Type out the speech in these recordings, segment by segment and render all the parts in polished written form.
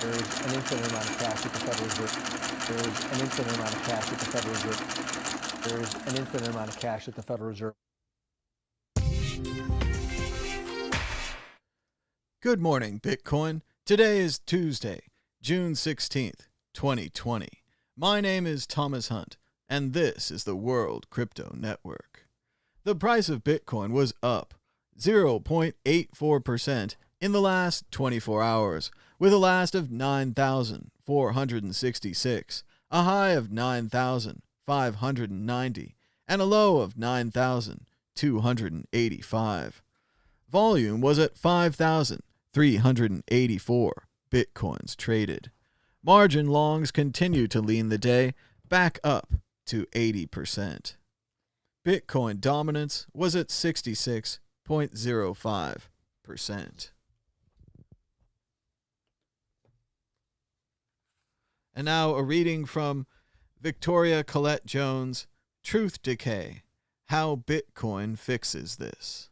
There is an infinite amount of cash at the Federal Reserve. There is an infinite amount of cash at the Federal Reserve. There is an infinite amount of cash at the Federal Reserve. Good morning, Bitcoin. Today is Tuesday, June 16th, 2020. My name is Thomas Hunt, and this is the World Crypto Network. The price of Bitcoin was up 0.84% in the last 24 hours, with a last of 9,466, a high of 9,590, and a low of 9,285. Volume was at 5,384 Bitcoins traded. Margin longs continue to lean the day back up to 80%. Bitcoin dominance was at 66.05%. And now a reading from Victoria Colette Jones, Truth Decay, How Bitcoin Fixes This.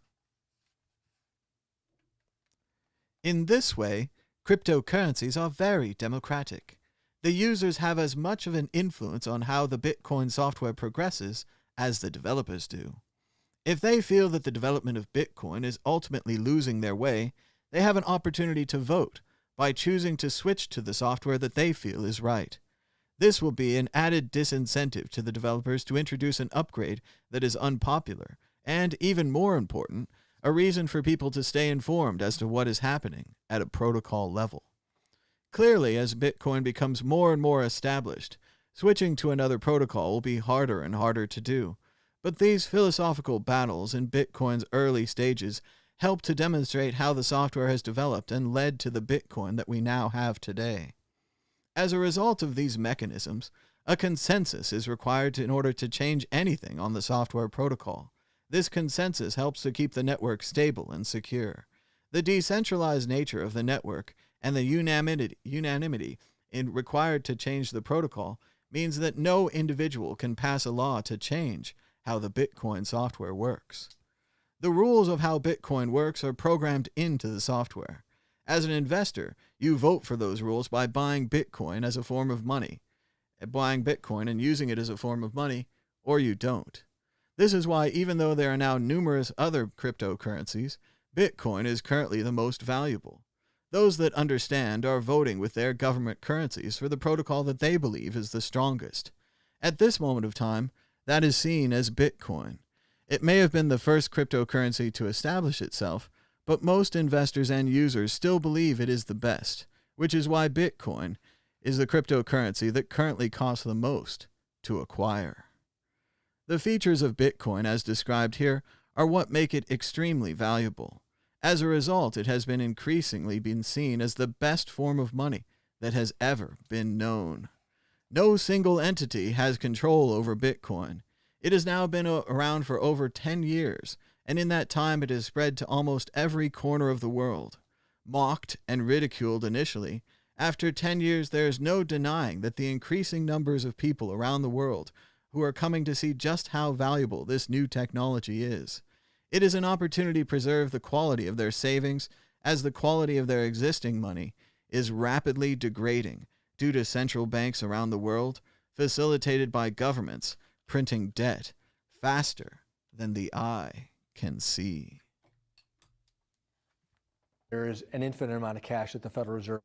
In this way, cryptocurrencies are very democratic. The users have as much of an influence on how the Bitcoin software progresses as the developers do. If they feel that the development of Bitcoin is ultimately losing their way, they have an opportunity to vote by choosing to switch to the software that they feel is right. This will be an added disincentive to the developers to introduce an upgrade that is unpopular, and even more important, a reason for people to stay informed as to what is happening at a protocol level. Clearly, as Bitcoin becomes more and more established, switching to another protocol will be harder and harder to do. But these philosophical battles in Bitcoin's early stages help to demonstrate how the software has developed and led to the Bitcoin that we now have today. As a result of these mechanisms, a consensus is required in order to change anything on the software protocol. This consensus helps to keep the network stable and secure. The decentralized nature of the network and the unanimity required to change the protocol means that no individual can pass a law to change how the Bitcoin software works. The rules of how Bitcoin works are programmed into the software. As an investor, you vote for those rules by buying Bitcoin as a form of money, buying Bitcoin and using it as a form of money, or you don't. This is why, even though there are now numerous other cryptocurrencies, Bitcoin is currently the most valuable. Those that understand are voting with their government currencies for the protocol that they believe is the strongest. At this moment of time, that is seen as Bitcoin. It may have been the first cryptocurrency to establish itself, but most investors and users still believe it is the best, which is why Bitcoin is the cryptocurrency that currently costs the most to acquire. The features of Bitcoin, as described here, are what make it extremely valuable. As a result, it has been increasingly seen as the best form of money that has ever been known. No single entity has control over Bitcoin. It has now been around for over 10 years, and in that time it has spread to almost every corner of the world. Mocked and ridiculed initially, after 10 years there is no denying that the increasing numbers of people around the world who are coming to see just how valuable this new technology is. It is an opportunity to preserve the quality of their savings, as the quality of their existing money is rapidly degrading due to central banks around the world, facilitated by governments printing debt faster than the eye can see. There is an infinite amount of cash at the Federal Reserve.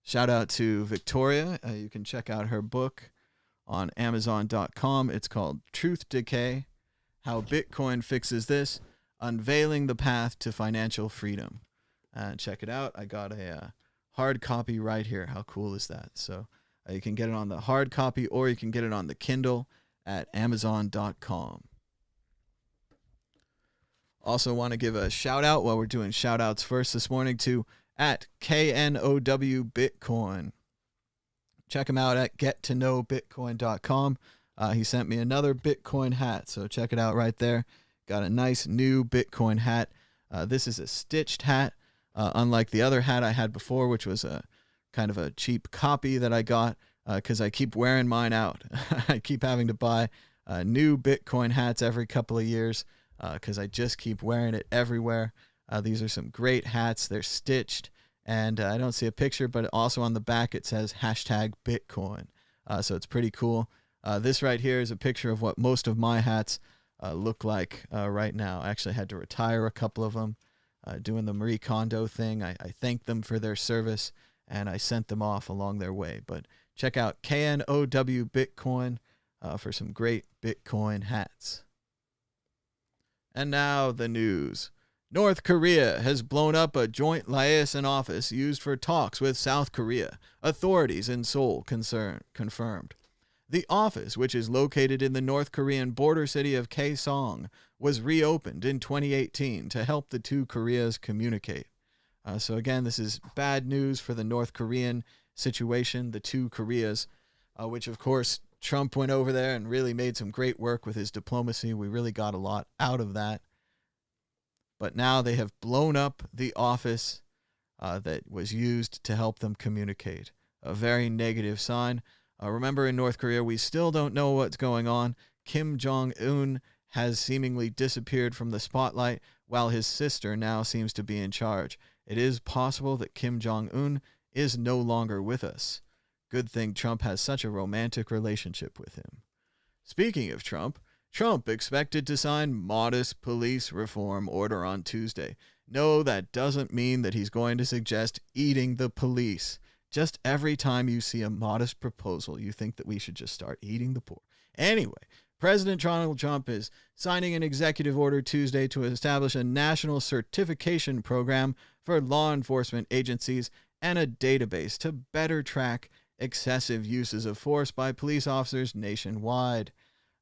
Shout out to Victoria. You can check out her book on Amazon.com. It's called Truth Decay, How Bitcoin Fixes This, Unveiling the Path to Financial Freedom. Check it out. I got a hard copy right here. How cool is that? So you can get it on the hard copy, or you can get it on the Kindle at Amazon.com. Also want to give a shout out, while we're doing shout outs first this morning, to at KNOW Bitcoin. Check him out at gettoknowbitcoin.com. He sent me another Bitcoin hat, so check it out right there. Got a nice new Bitcoin hat. This is a stitched hat, unlike the other hat I had before, which was a kind of a cheap copy that I got because I keep wearing mine out. I keep having to buy new Bitcoin hats every couple of years because I just keep wearing it everywhere. These are some great hats. They're stitched, And I don't see a picture, but also on the back it says hashtag Bitcoin. So it's pretty cool. This right here is a picture of what most of my hats look like right now. I actually had to retire a couple of them doing the Marie Kondo thing. I thanked them for their service, and I sent them off along their way. But check out KNOW Bitcoin for some great Bitcoin hats. And now the news. North Korea has blown up a joint liaison office used for talks with South Korea, authorities in Seoul confirmed. The office, which is located in the North Korean border city of Kaesong, was reopened in 2018 to help the two Koreas communicate. So again, this is bad news for the North Korean situation, the two Koreas, which of course Trump went over there and really made some great work with his diplomacy. We really got a lot out of that. But now they have blown up the office that was used to help them communicate. A very negative sign. Remember, in North Korea, we still don't know what's going on. Kim Jong-un has seemingly disappeared from the spotlight, while his sister now seems to be in charge. It is possible that Kim Jong-un is no longer with us. Good thing Trump has such a romantic relationship with him. Speaking of Trump expected to sign modest police reform order on Tuesday. No, that doesn't mean that he's going to suggest eating the police. Just every time you see a modest proposal, you think that we should just start eating the poor. Anyway, President Donald Trump is signing an executive order Tuesday to establish a national certification program for law enforcement agencies and a database to better track excessive uses of force by police officers nationwide.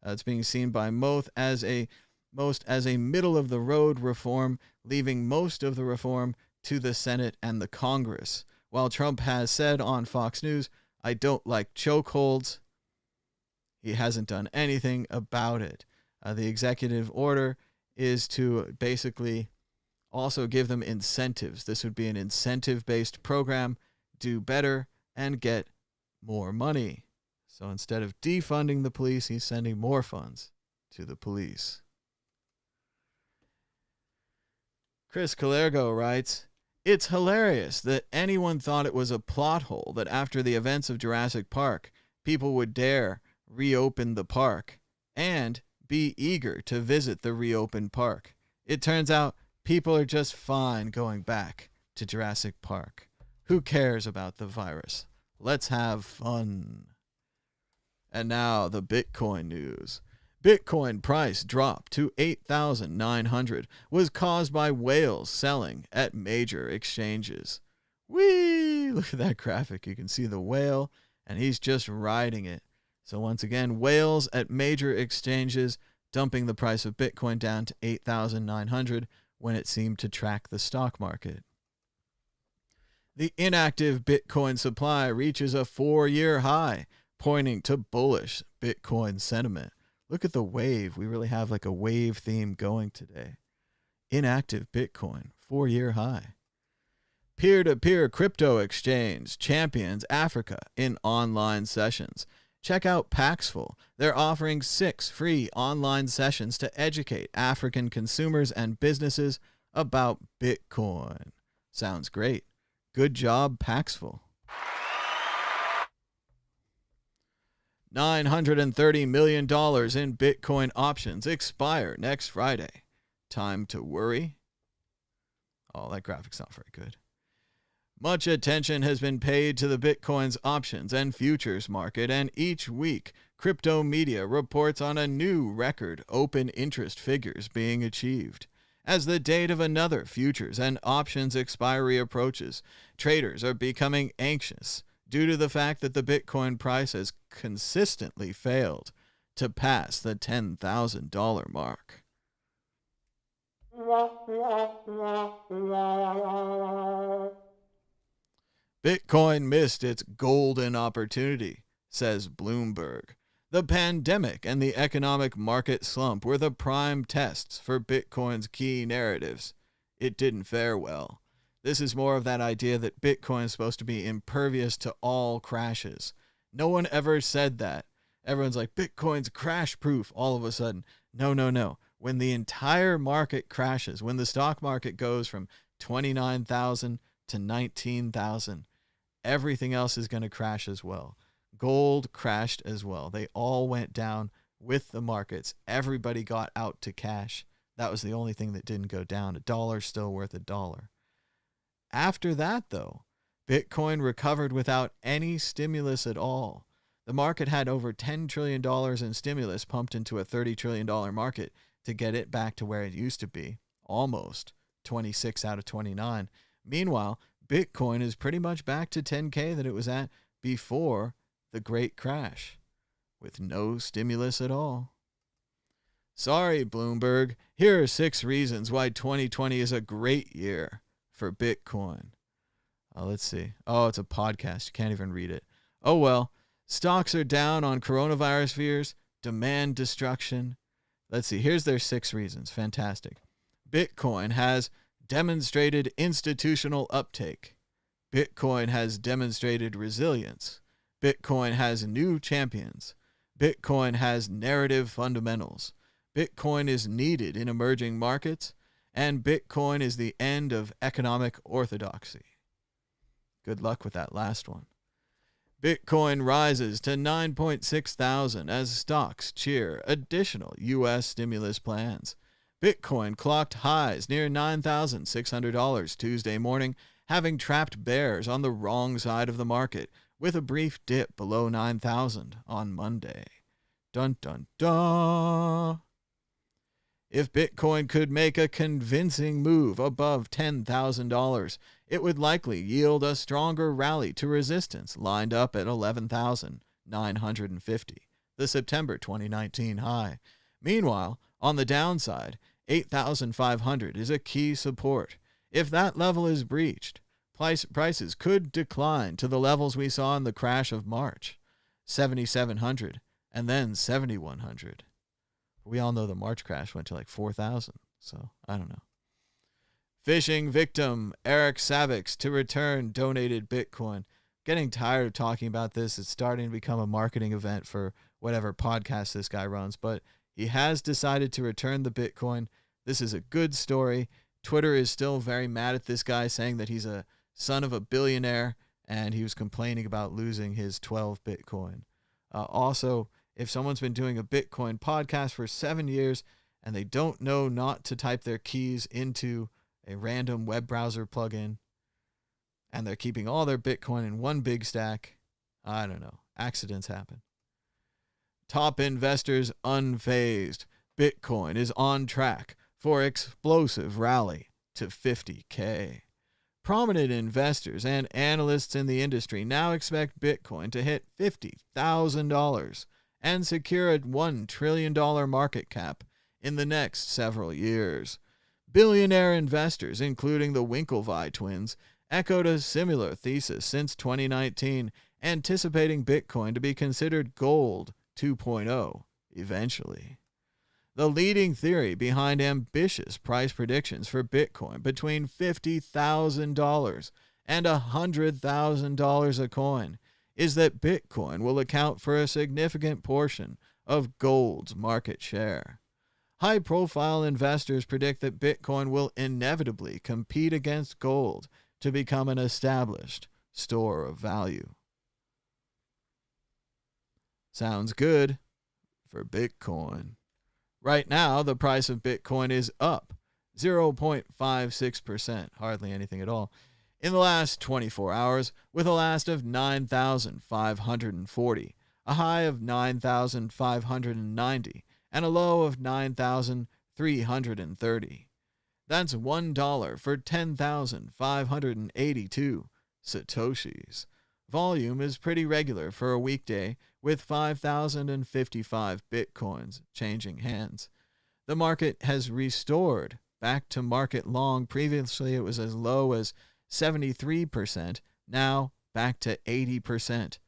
It's being seen by most as a middle-of-the-road reform, leaving most of the reform to the Senate and the Congress. While Trump has said on Fox News, "I don't like chokeholds," he hasn't done anything about it. The executive order is to basically also give them incentives. This would be an incentive-based program, do better, and get more money. So instead of defunding the police, he's sending more funds to the police. Chris Calergo writes, "It's hilarious that anyone thought it was a plot hole that after the events of Jurassic Park, people would dare reopen the park and be eager to visit the reopened park. It turns out people are just fine going back to Jurassic Park. Who cares about the virus? Let's have fun." And now the Bitcoin news. Bitcoin price drop to 8,900 was caused by whales selling at major exchanges. Whee! Look at that graphic. You can see the whale, and he's just riding it. So once again, whales at major exchanges dumping the price of Bitcoin down to 8,900 when it seemed to track the stock market. The inactive Bitcoin supply reaches a 4-year high, pointing to bullish Bitcoin sentiment. Look at the wave. We really have like a wave theme going today. Inactive Bitcoin, 4-year high. Peer-to-peer crypto exchange champions Africa in online sessions. Check out Paxful. They're offering 6 free online sessions to educate African consumers and businesses about Bitcoin. Sounds great. Good job, Paxful. $930 million in Bitcoin options expire next Friday. Time to worry? Oh, that graphic's not very good. Much attention has been paid to the Bitcoin's options and futures market, and each week, crypto media reports on a new record open interest figures being achieved. As the date of another futures and options expiry approaches, traders are becoming anxious due to the fact that the Bitcoin price has consistently failed to pass the $10,000 mark. Bitcoin missed its golden opportunity, says Bloomberg. The pandemic and the economic market slump were the prime tests for Bitcoin's key narratives. It didn't fare well. This is more of that idea that Bitcoin is supposed to be impervious to all crashes. No one ever said that. Everyone's like, Bitcoin's crash proof all of a sudden. No. When the entire market crashes, when the stock market goes from 29,000 to 19,000. Everything else is going to crash as well. Gold crashed as well. They all went down with the markets. Everybody got out to cash. That was the only thing that didn't go down. $1 still worth $1. After that, though, Bitcoin recovered without any stimulus at all. The market had over $10 trillion in stimulus pumped into a $30 trillion market to get it back to where it used to be, almost 26 out of 29. Meanwhile, Bitcoin is pretty much back to 10K that it was at before the great crash, with no stimulus at all. Sorry, Bloomberg. Here are 6 reasons why 2020 is a great year for Bitcoin. Let's see. Oh, it's a podcast. You can't even read it. Oh, well. Stocks are down on coronavirus fears, demand destruction. Let's see. Here's their 6 reasons. Fantastic. Bitcoin has demonstrated institutional uptake. Bitcoin has demonstrated resilience. Bitcoin has new champions. Bitcoin has narrative fundamentals. Bitcoin is needed in emerging markets. And Bitcoin is the end of economic orthodoxy. Good luck with that last one. Bitcoin rises to 9.6 thousand as stocks cheer additional U.S. stimulus plans. Bitcoin clocked highs near $9,600 Tuesday morning, having trapped bears on the wrong side of the market, with a brief dip below 9,000 on Monday. Dun dun dun. If Bitcoin could make a convincing move above $10,000, it would likely yield a stronger rally to resistance lined up at 11,950, the September 2019 high. Meanwhile, on the downside, 8,500 is a key support. If that level is breached, prices could decline to the levels we saw in the crash of March, 7,700 and then 7,100. We all know the March crash went to like 4,000, so I don't know. Phishing victim Eric Savix to return donated Bitcoin. Getting tired of talking about this. It's starting to become a marketing event for whatever podcast this guy runs, but he has decided to return the Bitcoin. This is a good story. Twitter is still very mad at this guy, saying that he's a son of a billionaire, and he was complaining about losing his 12 Bitcoin. Also, if someone's been doing a Bitcoin podcast for 7 years and they don't know not to type their keys into a random web browser plugin, and they're keeping all their Bitcoin in one big stack, I don't know. Accidents happen. Top investors unfazed. Bitcoin is on track for explosive rally to 50K. Prominent investors and analysts in the industry now expect Bitcoin to hit $50,000 and secure a $1 trillion market cap in the next several years. Billionaire investors, including the Winklevi twins, echoed a similar thesis since 2019, anticipating Bitcoin to be considered gold 2.0 eventually. The leading theory behind ambitious price predictions for Bitcoin between $50,000 and $100,000 a coin is that Bitcoin will account for a significant portion of gold's market share. High-profile investors predict that Bitcoin will inevitably compete against gold to become an established store of value. Sounds good for Bitcoin. Right now, the price of Bitcoin is up 0.56%, hardly anything at all, in the last 24 hours, with a last of 9,540, a high of 9,590, and a low of 9,330. That's $1 for 10,582 Satoshis. Volume is pretty regular for a weekday, with 5,055 Bitcoins changing hands. The market has restored back to market long. Previously, it was as low as 73%, now back to 80%.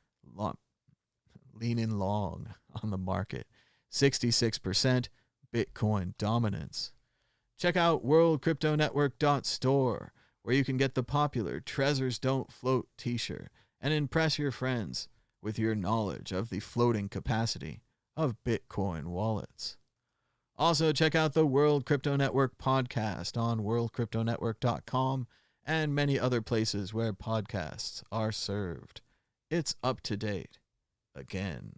Leaning long on the market. 66% Bitcoin dominance. Check out worldcryptonetwork.store, where you can get the popular Treasures Don't Float t-shirt and impress your friends with your knowledge of the floating capacity of Bitcoin wallets. Also, check out the World Crypto Network podcast on worldcryptonetwork.com and many other places where podcasts are served. It's up to date again.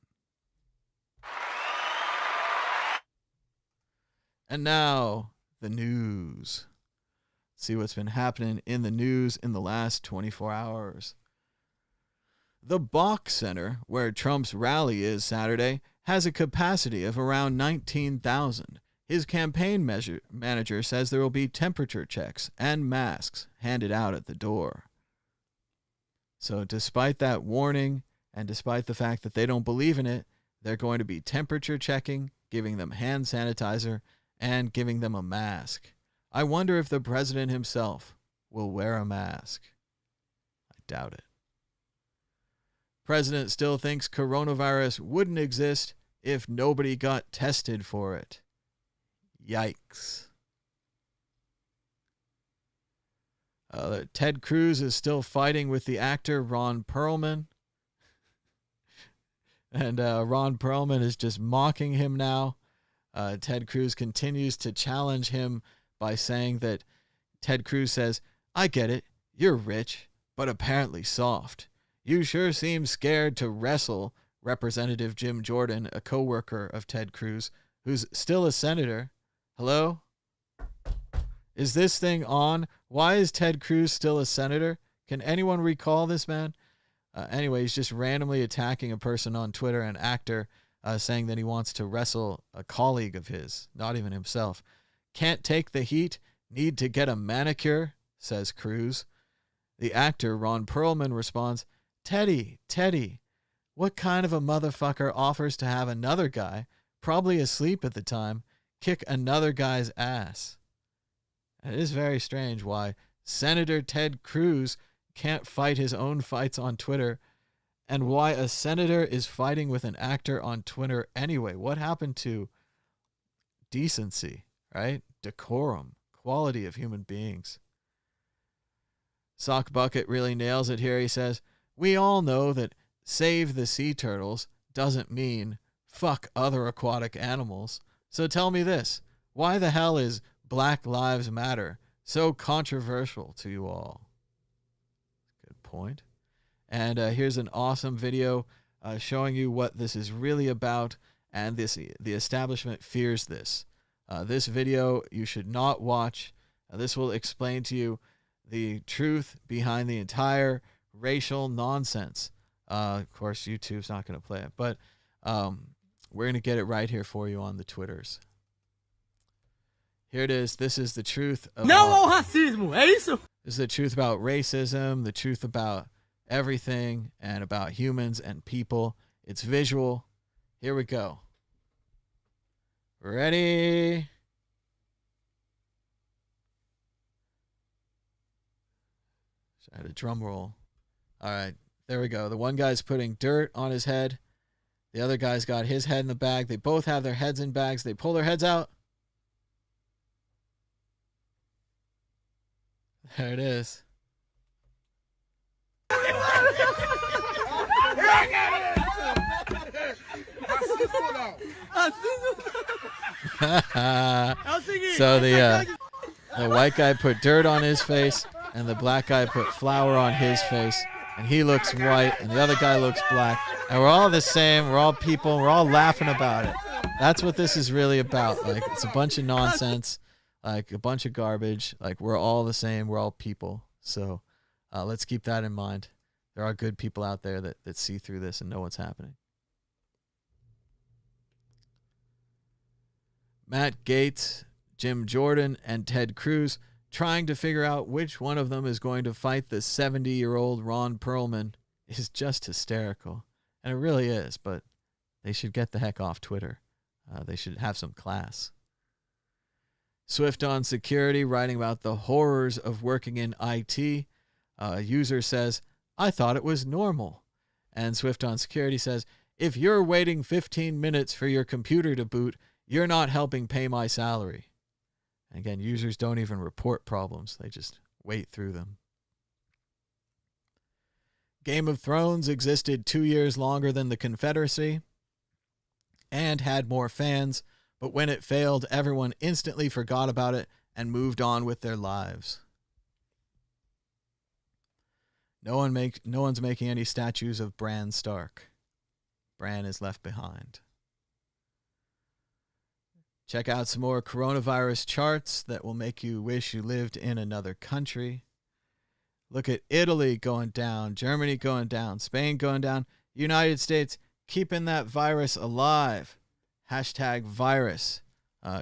And now, the news. See what's been happening in the news in the last 24 hours. The Bach Center, where Trump's rally is Saturday, has a capacity of around 19,000. His campaign manager says there will be temperature checks and masks handed out at the door. So despite that warning, and despite the fact that they don't believe in it, they're going to be temperature checking, giving them hand sanitizer, and giving them a mask. I wonder if the president himself will wear a mask. I doubt it. President still thinks coronavirus wouldn't exist if nobody got tested for it. Yikes. Ted Cruz is still fighting with the actor Ron Perlman. And Ron Perlman is just mocking him now. Ted Cruz continues to challenge him by saying that Ted Cruz says, "I get it, you're rich, but apparently soft. You sure seem scared to wrestle Representative Jim Jordan, a co-worker of Ted Cruz, who's still a senator." Hello? Is this thing on? Why is Ted Cruz still a senator? Can anyone recall this man? Anyway, he's just randomly attacking a person on Twitter, an actor, saying that he wants to wrestle a colleague of his, not even himself. "Can't take the heat, need to get a manicure," says Cruz. The actor, Ron Perlman, responds, Teddy, what kind of a motherfucker offers to have another guy, probably asleep at the time, kick another guy's ass?" It is very strange why Senator Ted Cruz can't fight his own fights on Twitter, and why a senator is fighting with an actor on Twitter anyway. What happened to decency, right? Decorum, quality of human beings. Sock Bucket really nails it here. He says, "We all know that save the sea turtles doesn't mean fuck other aquatic animals. So tell me this, why the hell is Black Lives Matter so controversial to you all?" Good point. And here's an awesome video showing you what this is really about, and the establishment fears this. This video you should not watch. This will explain to you the truth behind the entire racial nonsense. Of course, YouTube's not going to play it, but we're going to get it right here for you on the Twitters. Here it is. This is the truth. Não ao racismo, é isso? This is the truth about racism, the truth about everything, and about humans and people. It's visual. Here we go. Ready? I had a drum roll. All right, there we go. The one guy's putting dirt on his head. The other guy's got his head in the bag. They both have their heads in bags. They pull their heads out. There it is. So the white guy put dirt on his face, and the black guy put flour on his face, and he looks white, and the other guy looks black, and we're all the same. We're all people. We're all laughing about it. That's what this is really about. Like, it's a bunch of nonsense, like a bunch of garbage. Like, we're all the same. We're all people. So let's keep that in mind. There are good people out there that see through this and know what's happening. Matt Gaetz, Jim Jordan, and Ted Cruz trying to figure out which one of them is going to fight the 70-year-old Ron Perlman is just hysterical. And it really is, but they should get the heck off Twitter. They should have some class. Swift on Security, writing about the horrors of working in IT. A user says, "I thought it was normal." And Swift on Security says, "If you're waiting 15 minutes for your computer to boot, you're not helping pay my salary." And again, users don't even report problems. They just wait through them. Game of Thrones existed 2 years longer than the Confederacy and had more fans, but when it failed, everyone instantly forgot about it and moved on with their lives. No one's making any statues of Bran Stark. Bran is left behind. Check out some more coronavirus charts that will make you wish you lived in another country. Look at Italy going down, Germany going down, Spain going down, United States keeping that virus alive. #virus.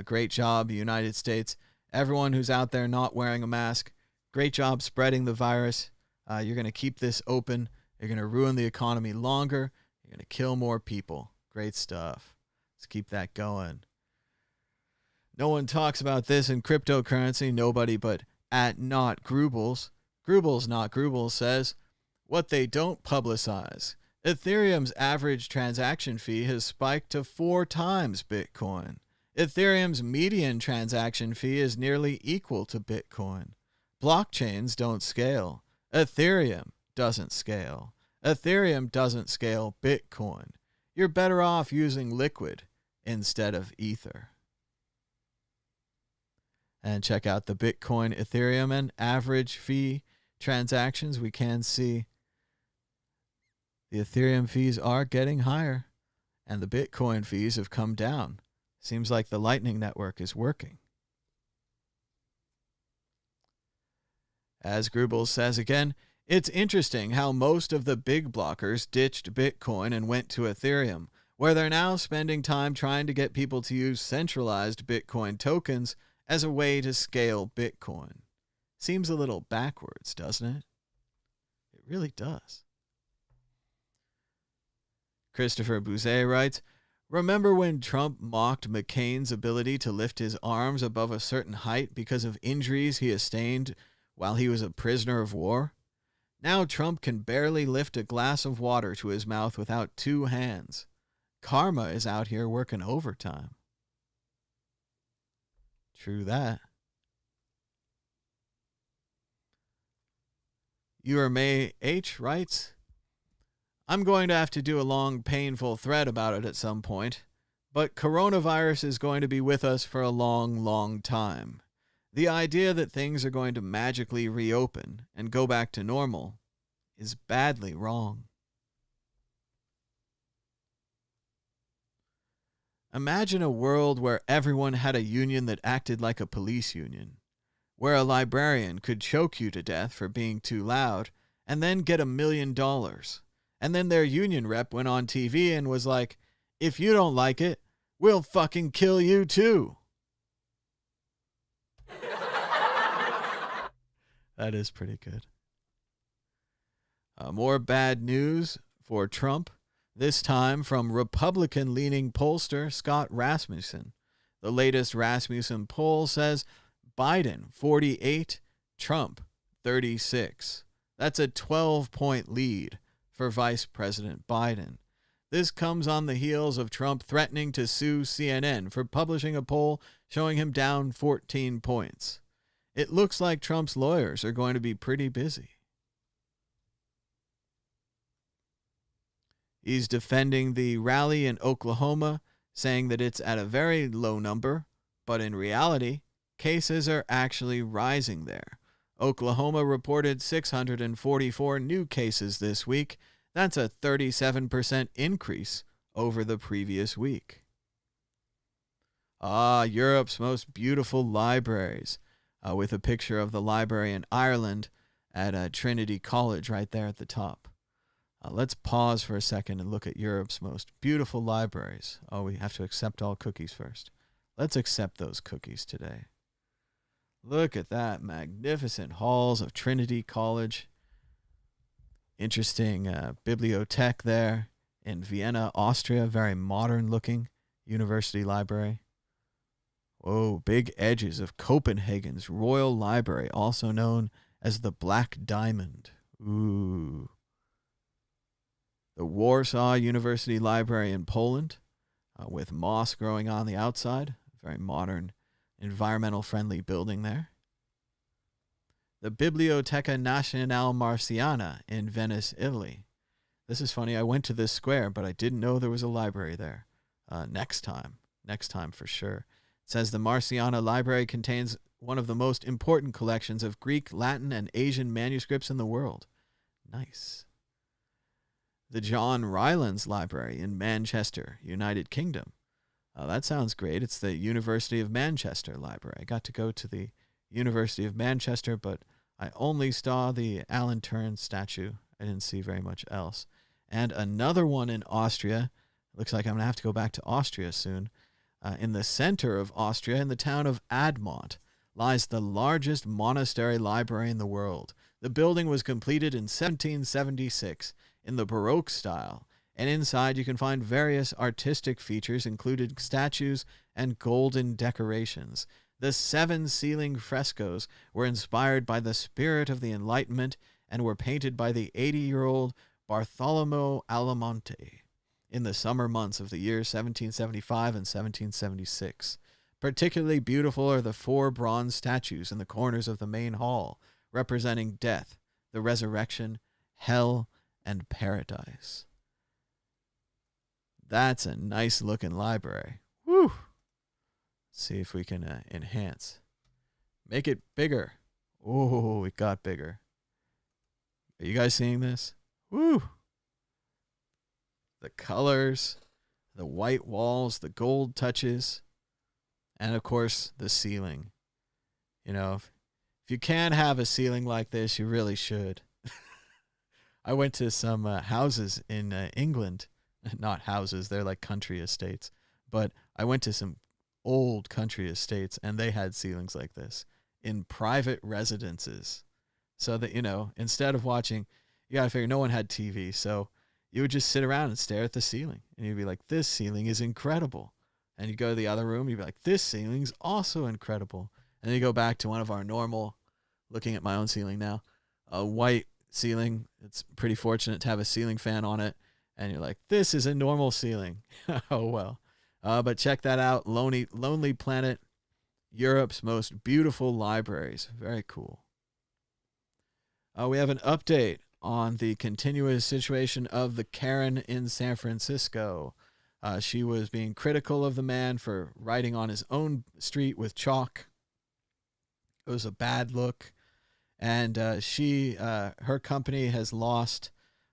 Great job, United States. Everyone who's out there not wearing a mask, great job spreading the virus. You're going to keep this open. You're going to ruin the economy longer. You're going to kill more people. Great stuff. Let's keep that going. No one talks about this in cryptocurrency. Nobody but @NotGrubles. Grubles Not Grubles says, what they don't publicize. Ethereum's average transaction fee has spiked to 4 times Bitcoin. Ethereum's median transaction fee is nearly equal to Bitcoin. Blockchains don't scale. Ethereum doesn't scale. Ethereum doesn't scale Bitcoin. You're better off using Liquid instead of Ether. And check out the Bitcoin, Ethereum, and average fee transactions. We can see the Ethereum fees are getting higher, and the Bitcoin fees have come down. Seems like the Lightning Network is working. As Grubles says again, it's interesting how most of the big blockers ditched Bitcoin and went to Ethereum, where they're now spending time trying to get people to use centralized Bitcoin tokens as a way to scale Bitcoin. Seems a little backwards, doesn't it? It really does. Christopher Bouzet writes, remember when Trump mocked McCain's ability to lift his arms above a certain height because of injuries he sustained while he was a prisoner of war? Now Trump can barely lift a glass of water to his mouth without 2 hands. Karma is out here working overtime. True that. May H writes, I'm going to have to do a long, painful thread about it at some point, but coronavirus is going to be with us for a long, long time. The idea that things are going to magically reopen and go back to normal is badly wrong. Imagine a world where everyone had a union that acted like a police union, where a librarian could choke you to death for being too loud and then get $1 million. And then their union rep went on TV and was like, if you don't like it, we'll fucking kill you too. That is pretty good. More bad news for Trump, this time from Republican-leaning pollster Scott Rasmussen. The latest Rasmussen poll says Biden 48, Trump 36. That's a 12-point lead for Vice President Biden. This comes on the heels of Trump threatening to sue CNN for publishing a poll showing him down 14 points. It looks like Trump's lawyers are going to be pretty busy. He's defending the rally in Oklahoma, saying that it's at a very low number, but in reality, cases are actually rising there. Oklahoma reported 644 new cases this week. That's a 37% increase over the previous week. Europe's most beautiful libraries, with a picture of the library in Ireland at Trinity College right there at the top. Let's pause for a second and look at Europe's most beautiful libraries. Oh, we have to accept all cookies first. Let's accept those cookies today. Look at that magnificent halls of Trinity College. Interesting bibliothèque there in Vienna, Austria. Very modern looking university library. Whoa, big edges of Copenhagen's Royal Library, also known as the Black Diamond. Ooh. The Warsaw University Library in Poland, with moss growing on the outside. Very modern, environmental-friendly building there. The Biblioteca Nazionale Marciana in Venice, Italy. This is funny. I went to this square, but I didn't know there was a library there. Next time for sure. It says the Marciana Library contains one of the most important collections of Greek, Latin, and Asian manuscripts in the world. Nice. The John Rylands Library in Manchester, United Kingdom. That sounds great. It's the University of Manchester Library. I got to go to the University of Manchester, but I only saw the Alan Turing statue. I didn't see very much else. And another one in Austria. Looks like I'm going to have to go back to Austria soon. In the center of Austria, in the town of Admont, lies the largest monastery library in the world. The building was completed in 1776 in the Baroque style, and inside you can find various artistic features, including statues and golden decorations. The 7 ceiling frescoes were inspired by the spirit of the Enlightenment and were painted by the 80-year-old Bartolomeo Almonte in the summer months of the year 1775 and 1776. Particularly beautiful are the 4 bronze statues in the corners of the main hall, representing death, the resurrection, hell, and paradise. That's a nice looking library. Woo! Let's see if we can enhance. Make it bigger. Oh, it got bigger. Are you guys seeing this? Woo! The colors, the white walls, the gold touches, and of course the ceiling. You know, if you can't have a ceiling like this, you really should. I went to some houses in England. Not houses, they're like country estates. But I went to some old country estates, and they had ceilings like this in private residences. So that, you know, instead of watching, you got to figure no one had TV. So you would just sit around and stare at the ceiling. And you'd be like, this ceiling is incredible. And you go to the other room, you'd be like, this ceiling's also incredible. And then you go back to one of our normal, looking at my own ceiling now, a white ceiling. It's pretty fortunate to have a ceiling fan on it. And you're like, this is a normal ceiling. Oh, well. But check that out. Lonely Planet, Europe's most beautiful libraries. Very cool. We have an update on the continuous situation of the Karen in San Francisco. She was being critical of the man for writing on his own street with chalk. It was a bad look. And her company has lost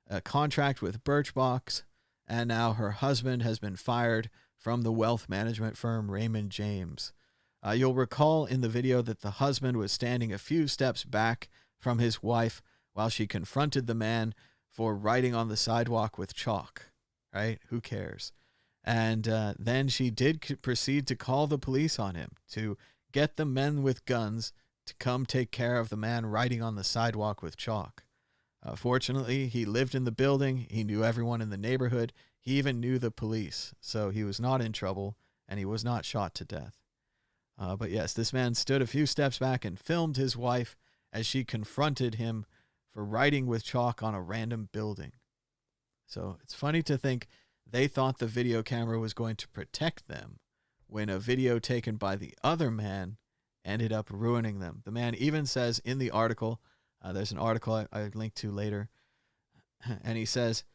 a contract with Birchbox, and now her husband has been fired from the wealth management firm Raymond James. You'll recall in the video that the husband was standing a few steps back from his wife while she confronted the man for writing on the sidewalk with chalk, right? Who cares? And then she did proceed to call the police on him to get the men with guns to come take care of the man writing on the sidewalk with chalk. Fortunately, he lived in the building. He knew everyone in the neighborhood. He even knew the police. So he was not in trouble, and he was not shot to death. But yes, this man stood a few steps back and filmed his wife as she confronted him for writing with chalk on a random building. So it's funny to think they thought the video camera was going to protect them when a video taken by the other man ended up ruining them. The man even says in the article, there's an article I linked to later, and he says,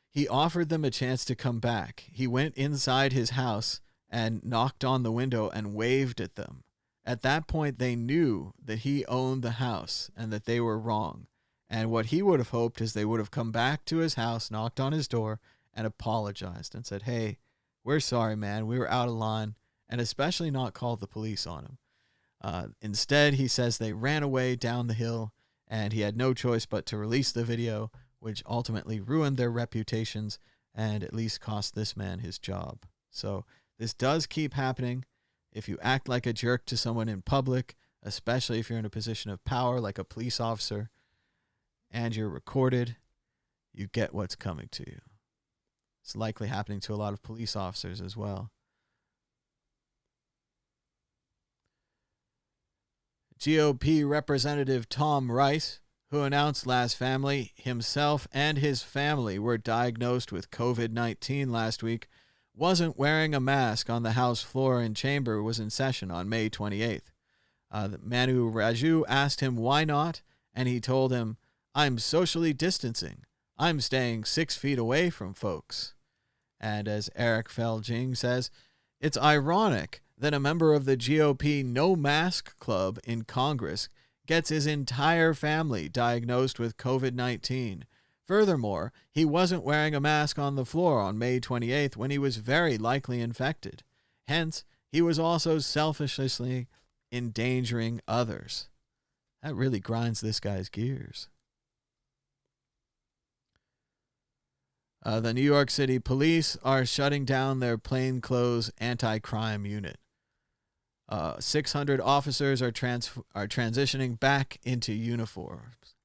he offered them a chance to come back. He went inside his house and knocked on the window and waved at them. At that point, they knew that he owned the house and that they were wrong. And what he would have hoped is they would have come back to his house, knocked on his door, and apologized and said, hey, we're sorry, man. We were out of line, and especially not called the police on him. Instead, he says they ran away down the hill, and he had no choice but to release the video, which ultimately ruined their reputations and at least cost this man his job. So this does keep happening. If you act like a jerk to someone in public, especially if you're in a position of power like a police officer, and you're recorded, you get what's coming to you. It's likely happening to a lot of police officers as well. GOP Representative Tom Rice, who announced last family himself and his family were diagnosed with COVID-19 last week, wasn't wearing a mask on the House floor and chamber was in session on May 28th. Manu Raju asked him why not, and he told him, I'm socially distancing. I'm staying 6 feet away from folks. And as Eric Feljing says, it's ironic that a member of the GOP No Mask Club in Congress gets his entire family diagnosed with COVID-19. Furthermore, he wasn't wearing a mask on the floor on May 28th when he was very likely infected. Hence, he was also selfishly endangering others. That really grinds this guy's gears. The New York City police are shutting down their plainclothes anti-crime unit. 600 officers are transitioning back into uniforms.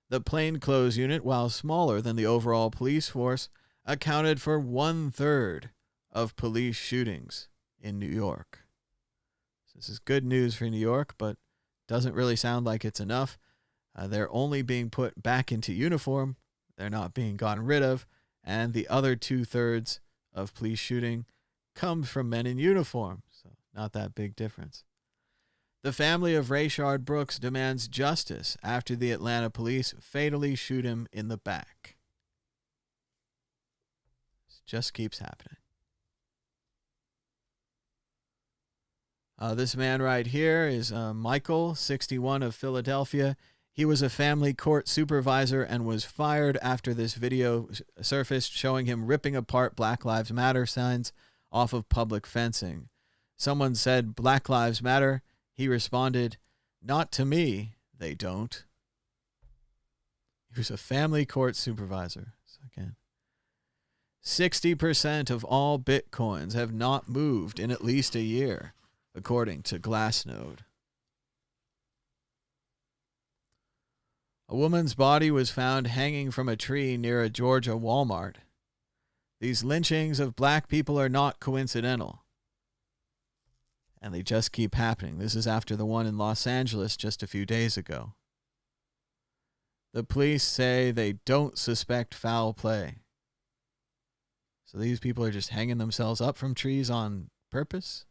The plainclothes unit, while smaller than the overall police force, accounted for 1/3 of police shootings in New York. So this is good news for New York, but doesn't really sound like it's enough. They're only being put back into uniform. They're not being gotten rid of. And the other 2/3 of police shooting comes from men in uniform. So not that big difference. The family of Rayshard Brooks demands justice after the Atlanta police fatally shoot him in the back. This just keeps happening. This man right here is Michael, 61, of Philadelphia. He was a family court supervisor and was fired after this video surfaced showing him ripping apart Black Lives Matter signs off of public fencing. Someone said, "Black Lives Matter." He responded, "Not to me, they don't." He was a family court supervisor. So again, 60% of all Bitcoins have not moved in at least a year, according to Glassnode. A woman's body was found hanging from a tree near a Georgia Walmart. These lynchings of black people are not coincidental. And they just keep happening. This is after the one in Los Angeles just a few days ago. The police say they don't suspect foul play. So these people are just hanging themselves up from trees on purpose?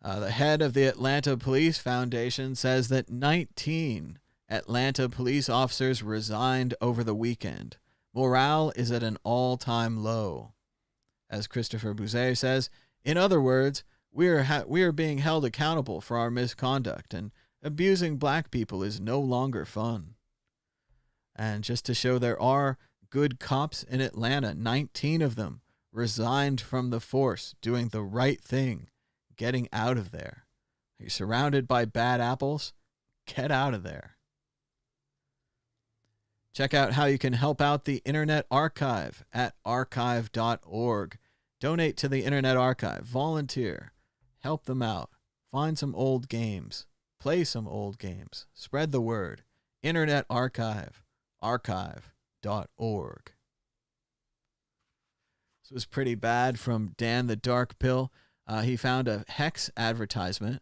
The head of the Atlanta Police Foundation says that 19 Atlanta police officers resigned over the weekend. Morale is at an all-time low. As Christopher Bouzet says, in other words, we are being held accountable for our misconduct, and abusing black people is no longer fun. And just to show there are good cops in Atlanta, 19 of them resigned from the force, doing the right thing, getting out of there. You're surrounded by bad apples? Get out of there. Check out how you can help out the Internet Archive at archive.org. Donate to the Internet Archive. Volunteer. Help them out. Find some old games. Play some old games. Spread the word. Internet Archive. Archive.org. This was pretty bad from Dan the Dark Pill. He found a Hex advertisement,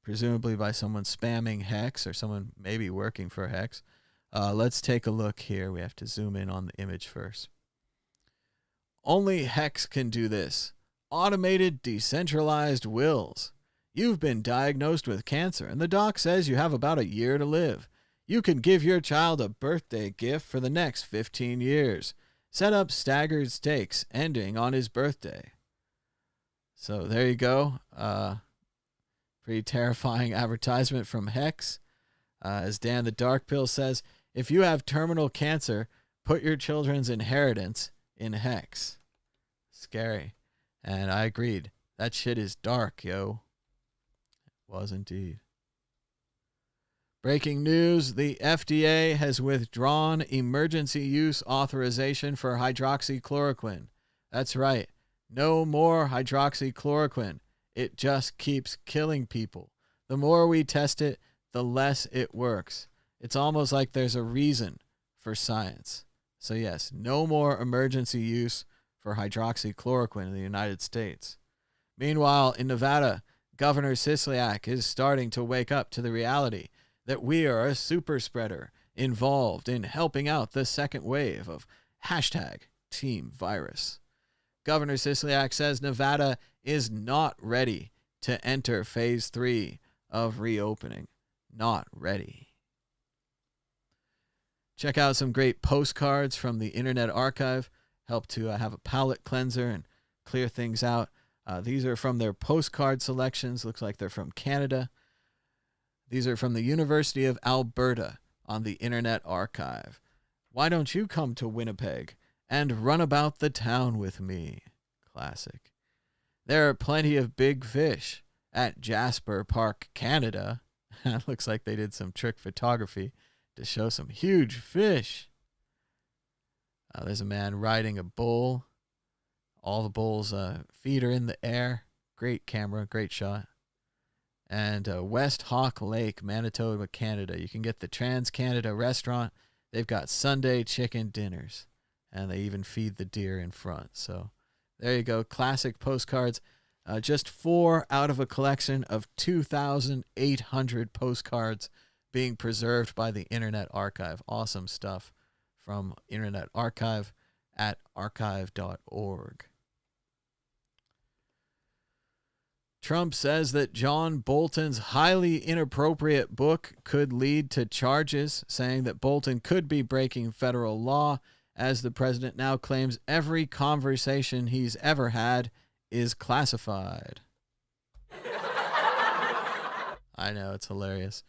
presumably by someone spamming Hex or someone maybe working for Hex. Let's take a look here. We have to zoom in on the image first. Only Hex can do this. Automated, decentralized wills. You've been diagnosed with cancer, and the doc says you have about a year to live. You can give your child a birthday gift for the next 15 years. Set up staggered stakes ending on his birthday. So there you go. Pretty terrifying advertisement from Hex. As Dan the Dark Pill says, if you have terminal cancer, put your children's inheritance in Hex. Scary. And I agreed. That shit is dark, yo. It was indeed. Breaking news, the FDA has withdrawn emergency use authorization for hydroxychloroquine. That's right. No more hydroxychloroquine. It just keeps killing people. The more we test it, the less it works. It's almost like there's a reason for science. So yes, no more emergency use for hydroxychloroquine in the United States. Meanwhile, in Nevada, Governor Sisolak is starting to wake up to the reality that we are a super spreader involved in helping out the second wave of #TeamVirus. Governor Sisolak says Nevada is not ready to enter phase 3 of reopening. Not ready. Check out some great postcards from the Internet Archive. Help to have a palate cleanser and clear things out. These are from their postcard selections. Looks like they're from Canada. These are from the University of Alberta on the Internet Archive. Why don't you come to Winnipeg and run about the town with me? Classic. There are plenty of big fish at Jasper Park, Canada. Looks like they did some trick photography to show some huge fish. There's a man riding a bull. All the bull's feet are in the air. Great camera, great shot. And West Hawk Lake, Manitoba, Canada. You can get the Trans-Canada restaurant. They've got Sunday chicken dinners. And they even feed the deer in front. So there you go. Classic postcards. Just 4 out of a collection of 2,800 postcards being preserved by the Internet Archive. Awesome stuff from Internet Archive at archive.org. Trump says that John Bolton's highly inappropriate book could lead to charges, saying that Bolton could be breaking federal law, as the president now claims every conversation he's ever had is classified. I know, it's hilarious.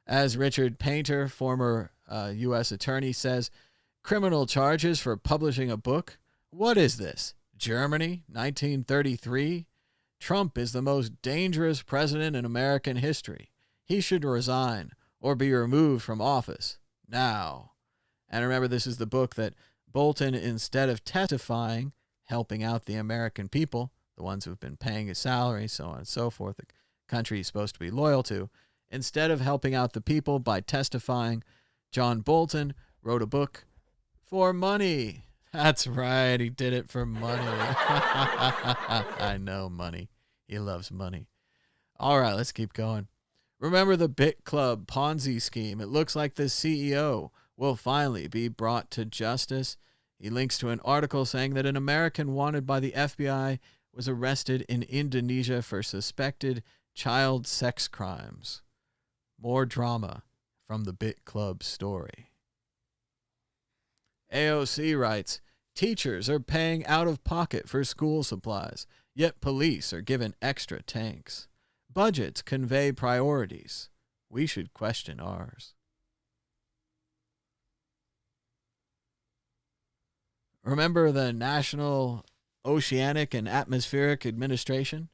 As Richard Painter, former U.S. attorney, says, criminal charges for publishing a book? What is this? Germany, 1933? Trump is the most dangerous president in American history. He should resign or be removed from office now. And remember, this is the book that Bolton, instead of testifying, helping out the American people, the ones who've been paying his salary, so on and so forth, the country he's supposed to be loyal to, instead of helping out the people by testifying, John Bolton wrote a book for money. That's right, he did it for money. I know, money. He loves money. All right, let's keep going. Remember the Bit Club Ponzi scheme? It looks like the CEO will finally be brought to justice. He links to an article saying that an American wanted by the FBI was arrested in Indonesia for suspected child sex crimes. More drama from the Bit Club story. AOC writes, teachers are paying out of pocket for school supplies, yet police are given extra tanks. Budgets convey priorities. We should question ours. Remember the National Oceanic and Atmospheric Administration?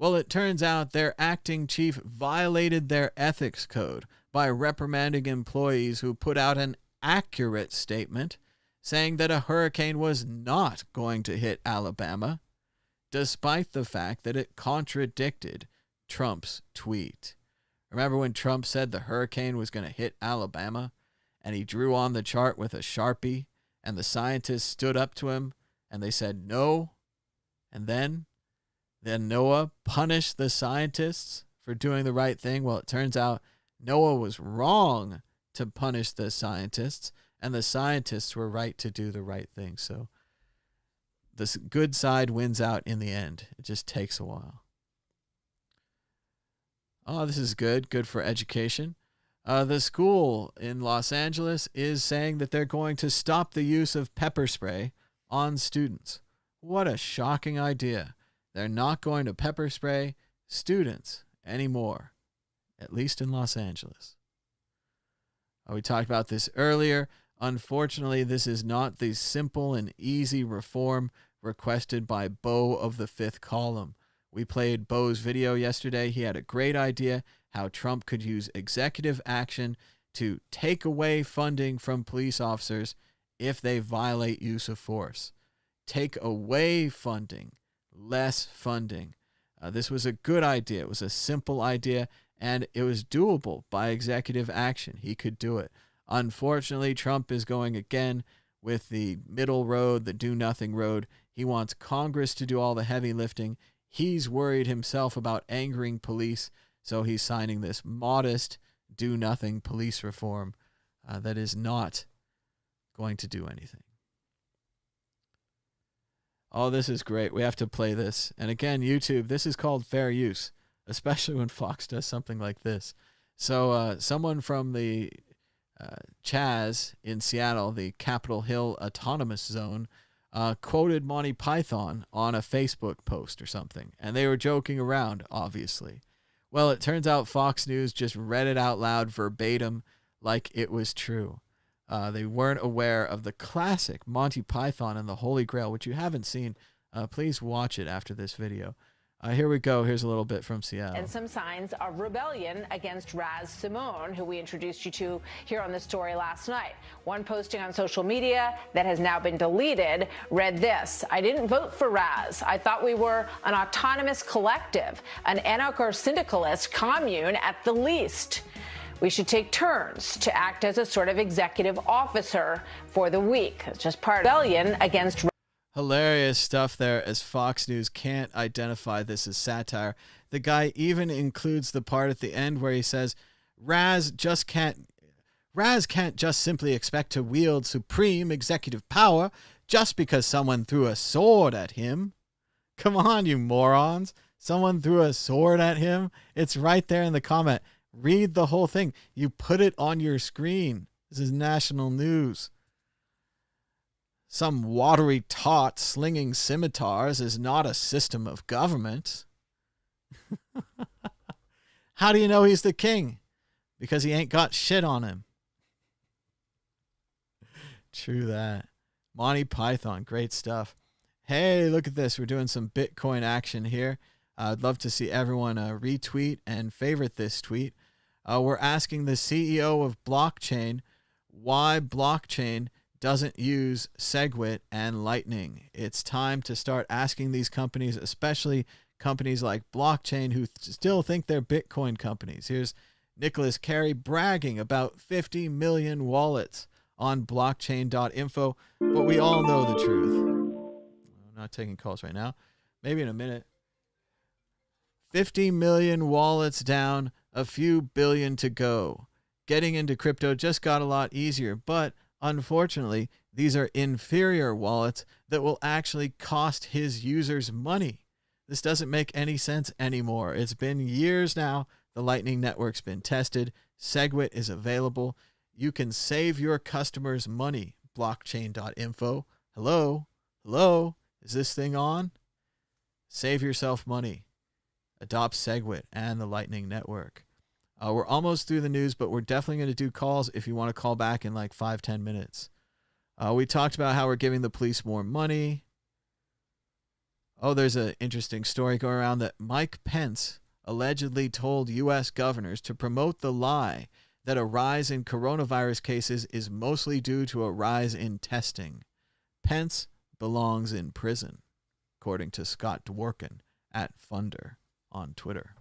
Well, it turns out their acting chief violated their ethics code by reprimanding employees who put out an accurate statement saying that a hurricane was not going to hit Alabama, despite the fact that it contradicted Trump's tweet. Remember when Trump said the hurricane was going to hit Alabama, and he drew on the chart with a Sharpie, and the scientists stood up to him, and they said no, and then NOAA punished the scientists for doing the right thing? Well, it turns out NOAA was wrong to punish the scientists, and the scientists were right to do the right thing. So the good side wins out in the end. It just takes a while. Oh, this is good. Good for education. The school in Los Angeles is saying that they're going to stop the use of pepper spray on students. What a shocking idea. They're not going to pepper spray students anymore, at least in Los Angeles. We talked about this earlier. Unfortunately, this is not the simple and easy reform requested by Beau of the Fifth Column. We played Beau's video yesterday. He had a great idea how Trump could use executive action to take away funding from police officers if they violate use of force. Take away funding, less funding. This was a good idea. It was a simple idea, and it was doable by executive action. He could do it. Unfortunately, Trump is going again with the middle road, the do-nothing road. He wants Congress to do all the heavy lifting. He's worried himself about angering police, so he's signing this modest do-nothing police reform that is not going to do anything. Oh, this is great. We have to play this. And again, YouTube, this is called fair use, especially when Fox does something like this. So someone from the Chaz in Seattle, the Capitol Hill Autonomous Zone, quoted Monty Python on a Facebook post or something, and they were joking around, obviously. Well, it turns out Fox News just read it out loud verbatim like it was true. They weren't aware of the classic Monty Python and the Holy Grail, which you haven't seen. Please watch it after this video. Here we go. Here's a little bit from Seattle. And some signs of rebellion against Raz Simone, who we introduced you to here on the story last night. One posting on social media that has now been deleted read this: "I didn't vote for Raz. I thought we were an autonomous collective, an anarcho-syndicalist commune at the least. We should take turns to act as a sort of executive officer for the week." It's just part of rebellion against. Hilarious stuff there, as Fox News can't identify this as satire. The guy even includes the part at the end where he says, Raz can't just simply expect to wield supreme executive power just because someone threw a sword at him. Come on, you morons. Someone threw a sword at him? It's right there in the comment. Read the whole thing. You put it on your screen. This is national news. Some watery tot slinging scimitars is not a system of government. How do you know he's the king? Because he ain't got shit on him. True that. Monty Python, great stuff. Hey, look at this. We're doing some Bitcoin action here. I'd love to see everyone retweet and favorite this tweet. We're asking the CEO of Blockchain why Blockchain doesn't use SegWit and Lightning. It's time to start asking these companies, especially companies like Blockchain, who still think they're Bitcoin companies. Here's Nicholas Carey bragging about 50 million wallets on blockchain.info, but we all know the truth. I'm not taking calls right now. Maybe in a minute. 50 million wallets down, a few billion to go. Getting into crypto just got a lot easier, but unfortunately, these are inferior wallets that will actually cost his users money. This doesn't make any sense anymore. It's been years now. The Lightning Network's been tested. SegWit is available. You can save your customers money. Blockchain.info. Hello? Hello? Is this thing on? Save yourself money. Adopt SegWit and the Lightning Network. We're almost through the news, but we're definitely going to do calls if you want to call back in like 5-10 minutes. We talked about how we're giving the police more money. Oh, there's an interesting story going around that Mike Pence allegedly told U.S. governors to promote the lie that a rise in coronavirus cases is mostly due to a rise in testing. Pence belongs in prison, according to Scott Dworkin at Funder on Twitter.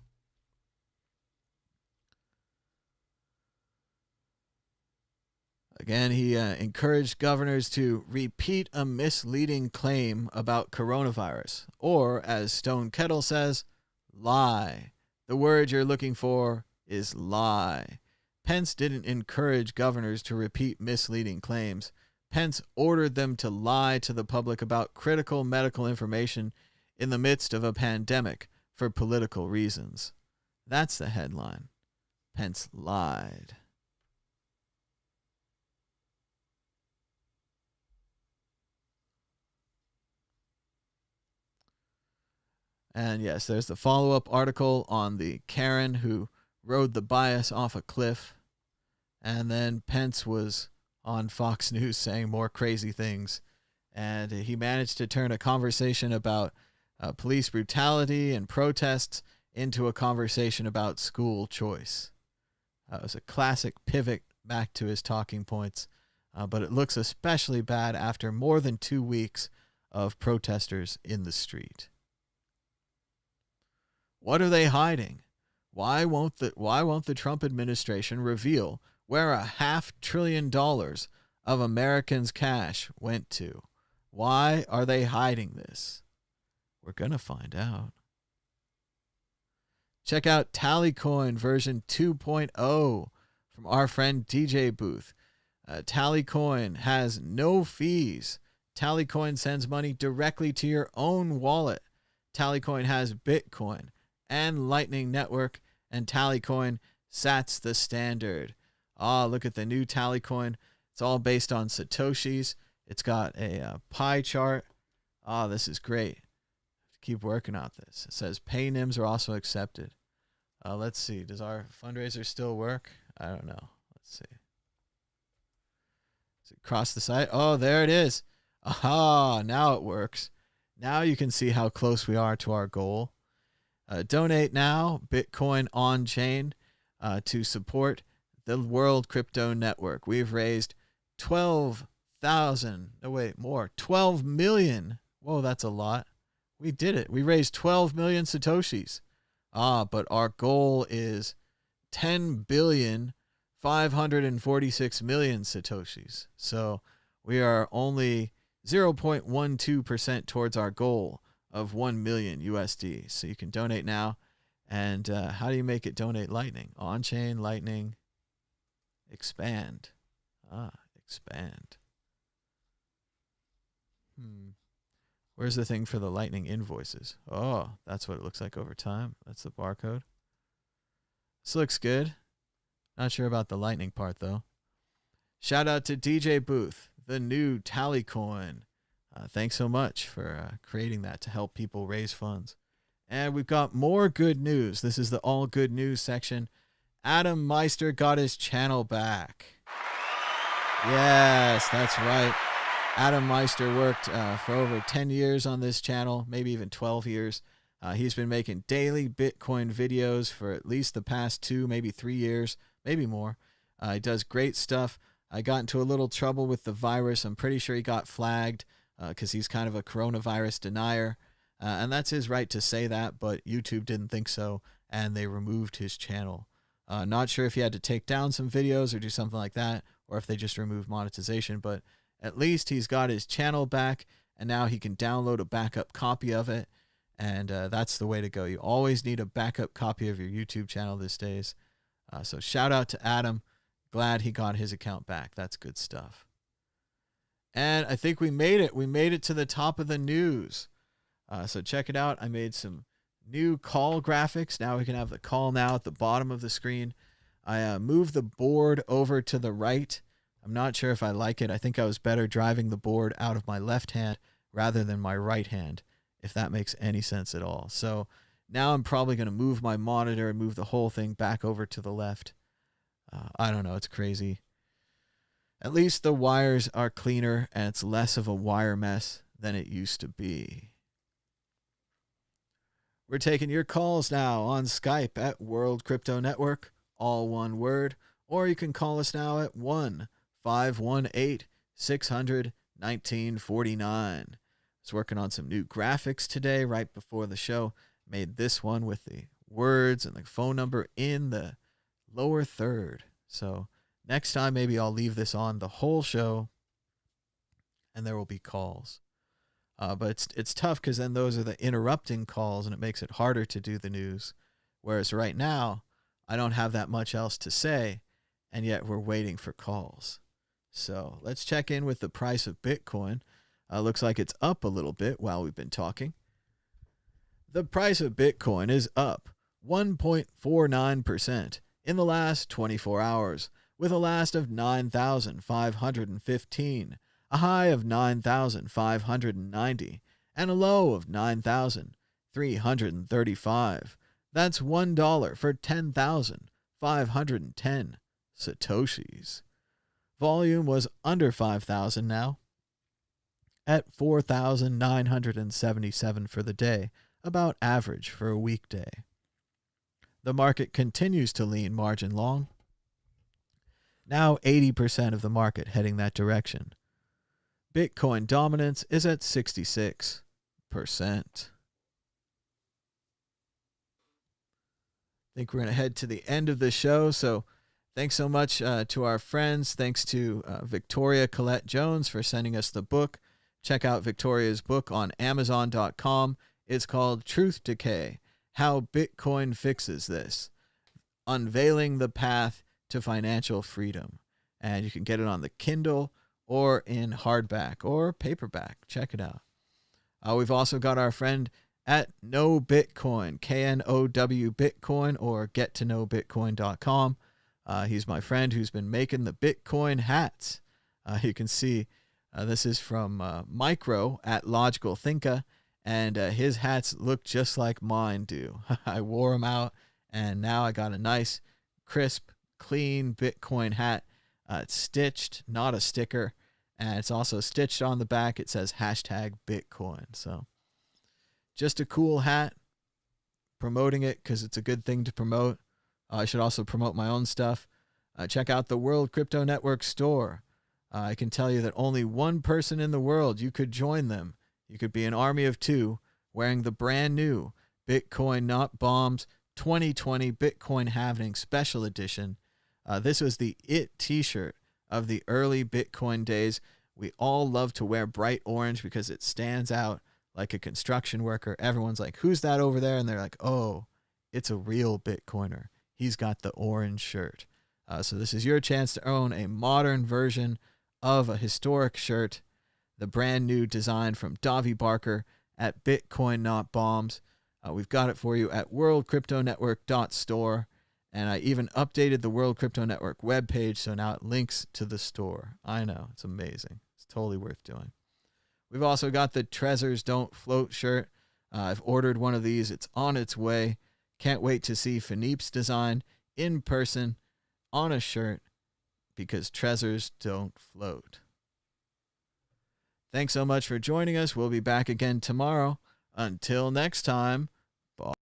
Again, he encouraged governors to repeat a misleading claim about coronavirus, or, as Stone Kettle says, lie. The word you're looking for is lie. Pence didn't encourage governors to repeat misleading claims. Pence ordered them to lie to the public about critical medical information in the midst of a pandemic for political reasons. That's the headline. Pence lied. And yes, there's the follow-up article on the Karen who rode the bias off a cliff. And then Pence was on Fox News saying more crazy things. And he managed to turn a conversation about police brutality and protests into a conversation about school choice. It was a classic pivot back to his talking points. But it looks especially bad after more than 2 weeks of protesters in the street. What are they hiding? Why won't the Trump administration reveal where $500 billion of Americans' cash went to? Why are they hiding this? We're going to find out. Check out Tallycoin version 2.0 from our friend DJ Booth. Tallycoin has no fees. Tallycoin sends money directly to your own wallet. Tallycoin has Bitcoin and Lightning Network, and Tallycoin sets the standard. Look at the new Tallycoin. It's all based on Satoshis. It's got a pie chart. Oh, this is great. Keep working on this. It says paynims are also accepted. Let's see. Does our fundraiser still work? I don't know. Let's see. Does it cross the site? Oh, there it is. Aha, now it works. Now you can see how close we are to our goal. Donate now, Bitcoin on chain, to support the World Crypto Network. We've raised 12 million. Whoa, that's a lot. We did it. We raised 12 million Satoshis. But our goal is 10,546,000,000 Satoshis. So we are only 0.12% towards our goal of 1 million USD. So you can donate now. And how do you make it donate Lightning? On-chain, Lightning, expand. Expand. Where's the thing for the Lightning invoices? Oh, that's what it looks like over time. That's the barcode. This looks good. Not sure about the Lightning part, though. Shout out to DJ Booth, the new Tally coin. Thanks so much for creating that to help people raise funds. And we've got more good news. This is the all good news section. Adam Meister got his channel back. Yes, that's right. Adam Meister worked for over 10 years on this channel, maybe even 12 years. He's been making daily Bitcoin videos for at least the past 2, maybe 3 years, maybe more. He does great stuff. I got into a little trouble with the virus. I'm pretty sure he got flagged because he's kind of a coronavirus denier. And that's his right to say that, but YouTube didn't think so, and they removed his channel. Not sure if he had to take down some videos or do something like that, or if they just removed monetization, but at least he's got his channel back, and now he can download a backup copy of it, and that's the way to go. You always need a backup copy of your YouTube channel these days. So shout out to Adam. Glad he got his account back. That's good stuff. And I think we made it. We made it to the top of the news. So check it out. I made some new call graphics. Now we can have the call now at the bottom of the screen. I moved the board over to the right. I'm not sure if I like it. I think I was better driving the board out of my left hand rather than my right hand, if that makes any sense at all. So now I'm probably going to move my monitor and move the whole thing back over to the left. I don't know. It's crazy. At least the wires are cleaner and it's less of a wire mess than it used to be. We're taking your calls now on Skype at World Crypto Network, all one word, or you can call us now at 1-518-600-1949. I was working on some new graphics today right before the show. Made this one with the words and the phone number in the lower third. So next time, maybe I'll leave this on the whole show and there will be calls. But it's tough because then those are the interrupting calls and it makes it harder to do the news. Whereas right now, I don't have that much else to say, and yet we're waiting for calls. So let's check in with the price of Bitcoin. Looks like it's up a little bit while we've been talking. The price of Bitcoin is up 1.49% in the last 24 hours, with a last of 9,515, a high of 9,590, and a low of 9,335. That's $1 for 10,510 Satoshis. Volume was under 5,000 now, at 4,977 for the day, about average for a weekday. The market continues to lean margin long. Now 80% of the market heading that direction. Bitcoin dominance is at 66%. I think we're going to head to the end of the show, so thanks so much to our friends. Thanks to Victoria Colette Jones for sending us the book. Check out Victoria's book on Amazon.com. It's called Truth Decay, How Bitcoin Fixes This, Unveiling the Path to Financial Freedom. And you can get it on the Kindle or in hardback or paperback. Check it out. We've also got our friend at Know Bitcoin, KNOW Bitcoin, or gettoknowbitcoin.com. He's my friend who's been making the Bitcoin hats. You can see This is from Micro at Logical Thinker, and his hats look just like mine do. I wore them out, and now I got a nice, crisp, clean Bitcoin hat. It's stitched, not a sticker, and it's also stitched on the back. It says #Bitcoin. So just a cool hat, promoting it because it's a good thing to promote. I should also promote my own stuff. Check out the World Crypto Network store. I can tell you that only one person in the world, you could join them. You could be an army of two wearing the brand new Bitcoin Not Bombs 2020 Bitcoin Halving Special Edition. This was the IT t-shirt of the early Bitcoin days. We all love to wear bright orange because it stands out like a construction worker. Everyone's like, who's that over there? And they're like, oh, it's a real Bitcoiner. He's got the orange shirt. So this is your chance to own a modern version of a historic shirt, the brand new design from Davi Barker at Bitcoin Not Bombs. We've got it for you at worldcryptonetwork.store. And I even updated the World Crypto Network webpage, so now it links to the store. I know, it's amazing. It's totally worth doing. We've also got the Trezors Don't Float shirt. I've ordered one of these. It's on its way. Can't wait to see Philippe's design in person on a shirt because Trezors don't float. Thanks so much for joining us. We'll be back again tomorrow. Until next time.